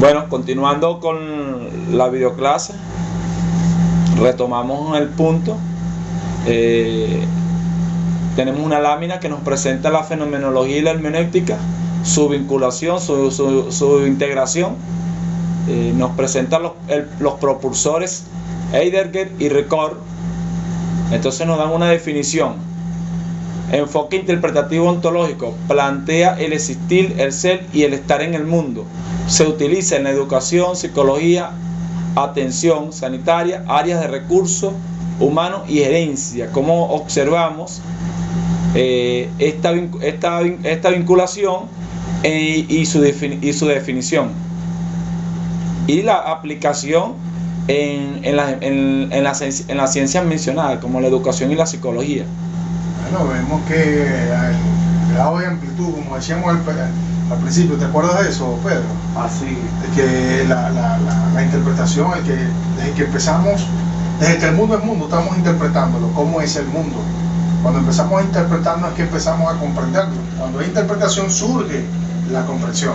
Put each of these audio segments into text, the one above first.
Bueno, continuando con la videoclase, retomamos el punto. Tenemos una lámina que nos presenta la fenomenología y la hermenéutica, su vinculación, su integración. Nos presenta los propulsores Heidegger y Ricord. Entonces nos dan una definición. Enfoque interpretativo ontológico plantea el existir, el ser y el estar en el mundo. Se utiliza en la educación, psicología, atención sanitaria, áreas de recursos humanos y gerencia. Como observamos esta vinculación y su definición y la aplicación en las ciencias mencionadas, como la educación y la psicología. Bueno, vemos que el grado de amplitud, como decíamos al principio, ¿te acuerdas de eso, Pedro? Así. Que la interpretación, desde que empezamos, desde que el mundo es mundo, estamos interpretándolo, cómo es el mundo. Cuando empezamos a interpretarlo es que empezamos a comprenderlo. Cuando hay interpretación surge la comprensión.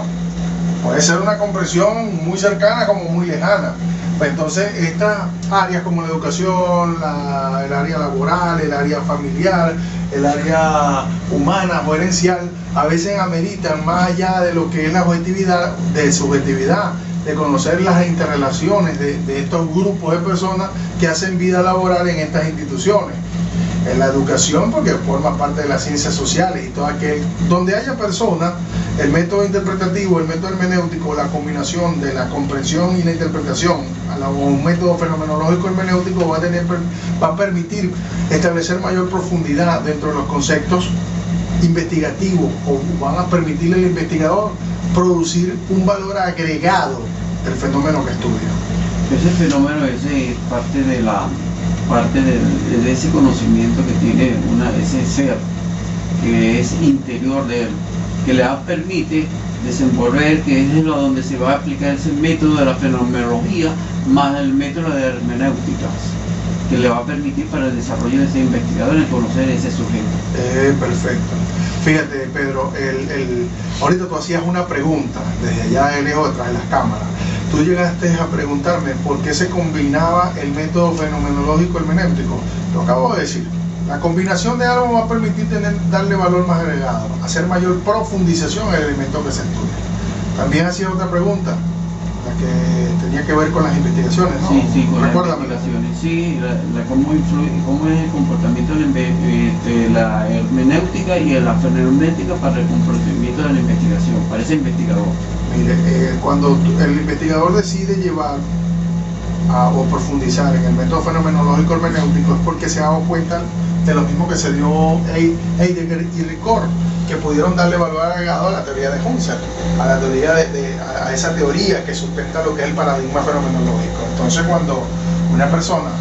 Puede ser una comprensión muy cercana como muy lejana. Pues entonces estas áreas como la educación, el área laboral, el área familiar, el área humana o herencial, a veces ameritan más allá de lo que es la objetividad, de subjetividad, de conocer las interrelaciones de estos grupos de personas que hacen vida laboral en estas instituciones. En la educación, porque forma parte de las ciencias sociales y todo aquel donde haya personas, el método interpretativo, el método hermenéutico, la combinación de la comprensión y la interpretación, o un método fenomenológico hermenéutico va a permitir establecer mayor profundidad dentro de los conceptos investigativos, o van a permitirle al investigador producir un valor agregado del fenómeno que estudia. Ese fenómeno es parte de ese conocimiento que tiene ese ser que es interior de él, que le permite desenvolver, que es donde se va a aplicar ese método de la fenomenología más el método de hermenéutica, que le va a permitir para el desarrollo de ese investigador el conocer ese sujeto. Perfecto. Fíjate, Pedro, ahorita tú hacías una pregunta desde allá de lejos detrás de las cámaras. Tú llegaste a preguntarme por qué se combinaba el método fenomenológico hermenéutico. Lo acabo de decir. La combinación de algo va a permitir darle valor más agregado, hacer mayor profundización en el elemento que se estudia. También hacía otra pregunta, la que tenía que ver con las investigaciones, ¿no? Sí, con Recuérdame. las investigaciones. Sí, cómo es el comportamiento de la hermenéutica y de la fenométrica para el comportamiento de la investigación, para ese investigador. Mire, cuando el investigador decide llevar o profundizar en el método fenomenológico hermenéutico es porque se ha dado cuenta de lo mismo que se dio Heidegger y Ricord, que pudieron darle valor agregado a la teoría de Husserl, a la teoría a esa teoría que sustenta lo que es el paradigma fenomenológico. Entonces, cuando una persona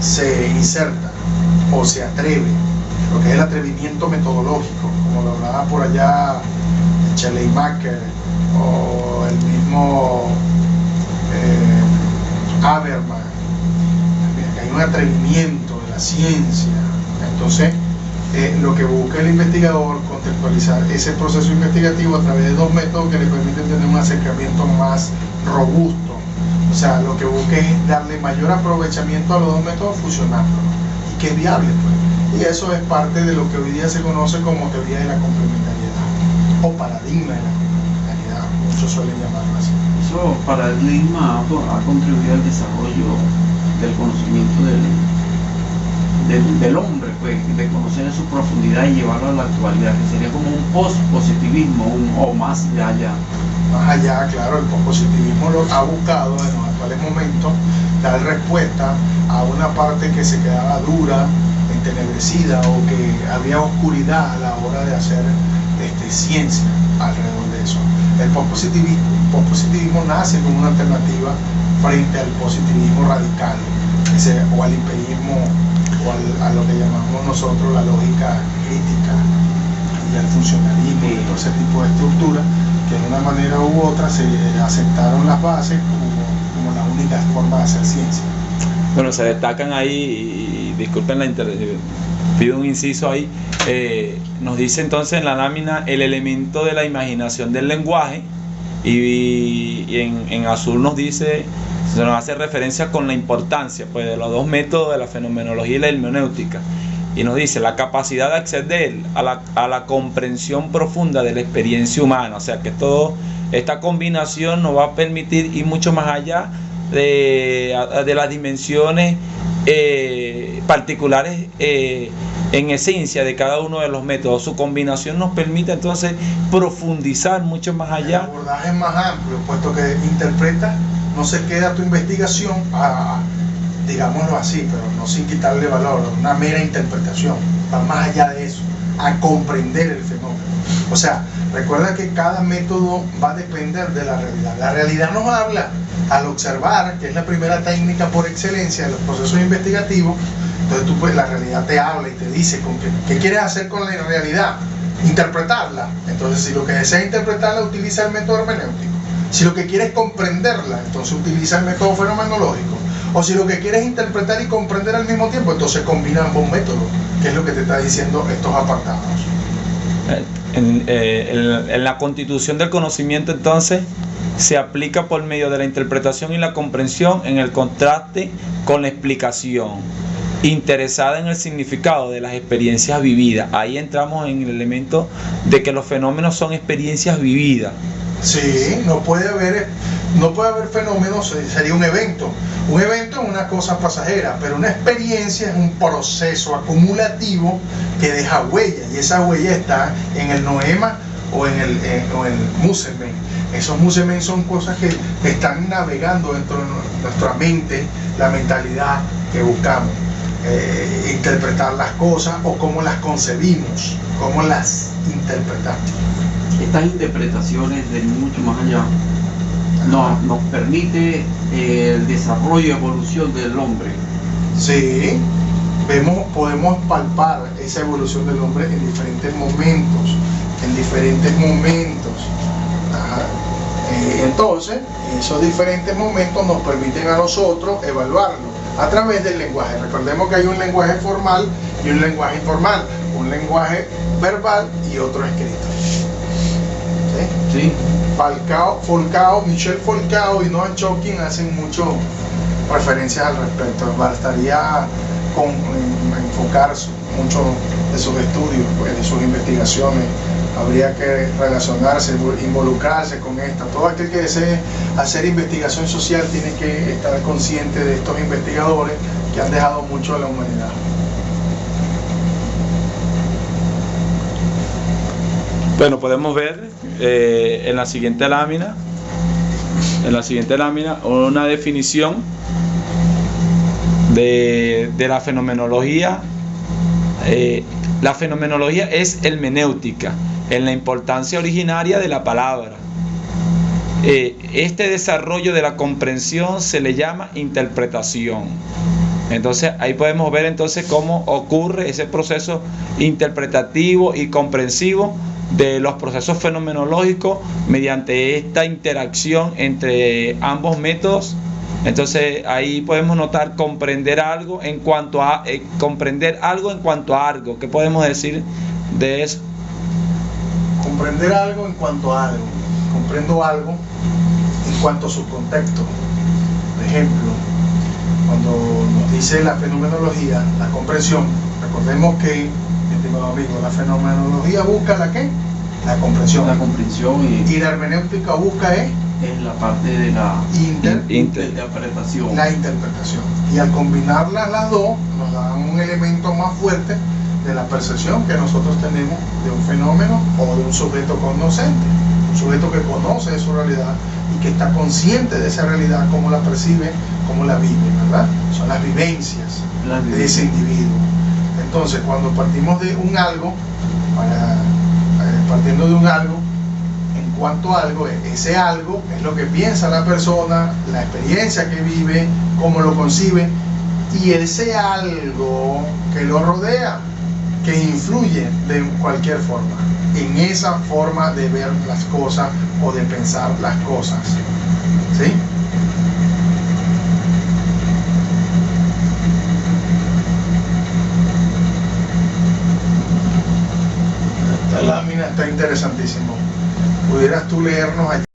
se inserta o se atreve, lo que es el atrevimiento metodológico, como lo hablaba por allá Schleiermacher o el mismo Habermas, que hay un atrevimiento de la ciencia. Entonces, lo que busca el investigador, contextualizar ese proceso investigativo a través de dos métodos que le permiten tener un acercamiento más robusto. O sea, lo que busca es darle mayor aprovechamiento a los dos métodos, fusionándolos, y que es viable, pues. Y eso es parte de lo que hoy día se conoce como teoría de la complementariedad o paradigma de la complementariedad, muchos suelen llamarlo así. Eso paradigma ha contribuido al desarrollo del conocimiento del hombre, pues, de conocer en su profundidad y llevarlo a la actualidad, que sería como un post-positivismo o más allá. Más allá, claro, el positivismo lo ha buscado en los actuales momentos dar respuesta a una parte que se quedaba dura, entenebrecida, o que había oscuridad a la hora de hacer ciencia alrededor de eso. El pospositivismo nace como una alternativa frente al positivismo radical, o al empirismo, o a lo que llamamos nosotros la lógica crítica, y al funcionalismo y todo ese tipo de estructuras que de una manera u otra se aceptaron las bases como la única forma de hacer ciencia. Bueno, se destacan ahí, y disculpen pido un inciso ahí, nos dice entonces en la lámina el elemento de la imaginación del lenguaje, y en azul nos dice, se nos hace referencia con la importancia pues, de los dos métodos de la fenomenología y la hermenéutica. Y nos dice la capacidad de acceder a la comprensión profunda de la experiencia humana. O sea que esta combinación nos va a permitir ir mucho más allá de las dimensiones particulares en esencia de cada uno de los métodos. Su combinación nos permite entonces profundizar mucho más allá. El abordaje es más amplio, puesto que interpreta, no se queda tu investigación digámoslo así, pero no sin quitarle valor, una mera interpretación, va más allá de eso, a comprender el fenómeno. O sea, recuerda que cada método va a depender de la realidad. La realidad nos habla al observar, que es la primera técnica por excelencia de los procesos investigativos. Entonces tú, pues, la realidad te habla y te dice qué quieres hacer con la realidad, interpretarla. Entonces, si lo que deseas interpretarla, utiliza el método hermenéutico. Si lo que quieres comprenderla, entonces utiliza el método fenomenológico. O si lo que quieres interpretar y comprender al mismo tiempo, entonces combina ambos métodos, que es lo que te está diciendo estos apartados. En la constitución del conocimiento, entonces, se aplica por medio de la interpretación y la comprensión en el contraste con la explicación, interesada en el significado de las experiencias vividas. Ahí entramos en el elemento de que los fenómenos son experiencias vividas. Sí, no puede haber fenómenos, sería un evento. Un evento es una cosa pasajera, pero una experiencia es un proceso acumulativo que deja huella, y esa huella está en el noema o en el musemen. Esos musemen son cosas que están navegando dentro de nuestra mente, la mentalidad que buscamos. Interpretar las cosas o cómo las concebimos, cómo las interpretamos. Estas interpretaciones de mucho más allá nos permite el desarrollo y evolución del hombre. Sí, podemos palpar esa evolución del hombre en diferentes momentos, Ajá. Entonces, esos diferentes momentos nos permiten a nosotros evaluarlo a través del lenguaje. Recordemos que hay un lenguaje formal y un lenguaje informal, un lenguaje verbal y otro escrito. Sí. Michel Foucault y Noam Chomsky hacen mucho referencias al respecto. Bastaría enfocar mucho de sus estudios, pues, de sus investigaciones. Habría que relacionarse, involucrarse con esta. Todo aquel que desee hacer investigación social tiene que estar consciente de estos investigadores que han dejado mucho a la humanidad. Bueno, podemos ver en la siguiente lámina una definición de la fenomenología. La fenomenología es hermenéutica en la importancia originaria de la palabra. Este desarrollo de la comprensión se le llama interpretación. Entonces ahí podemos ver entonces cómo ocurre ese proceso interpretativo y comprensivo de los procesos fenomenológicos mediante esta interacción entre ambos métodos. Entonces ahí podemos notar comprender algo en cuanto a algo. ¿Qué podemos decir de eso? Comprender algo en cuanto a algo. Comprendo algo en cuanto a su contexto. Por ejemplo, cuando nos dice la fenomenología, la comprensión, recordemos que, estimado amigo, la fenomenología busca ¿la qué? La comprensión. La comprensión y la hermenéutica busca es la parte de la interpretación. La interpretación. Y al combinarlas las dos, nos dan un elemento más fuerte de la percepción que nosotros tenemos de un fenómeno o de un sujeto conocente. Un sujeto que conoce su realidad y que está consciente de esa realidad, cómo la percibe, cómo la vive, ¿verdad? Son las vivencias de ese individuo. Entonces, cuando partimos de un algo, partiendo de un algo, en cuanto a algo, ese algo es lo que piensa la persona, la experiencia que vive, cómo lo concibe, y ese algo que lo rodea, que influye de cualquier forma en esa forma de ver las cosas o de pensar las cosas. ¿Sí? Esta lámina está interesantísimo. ¿Pudieras tú leernos allí?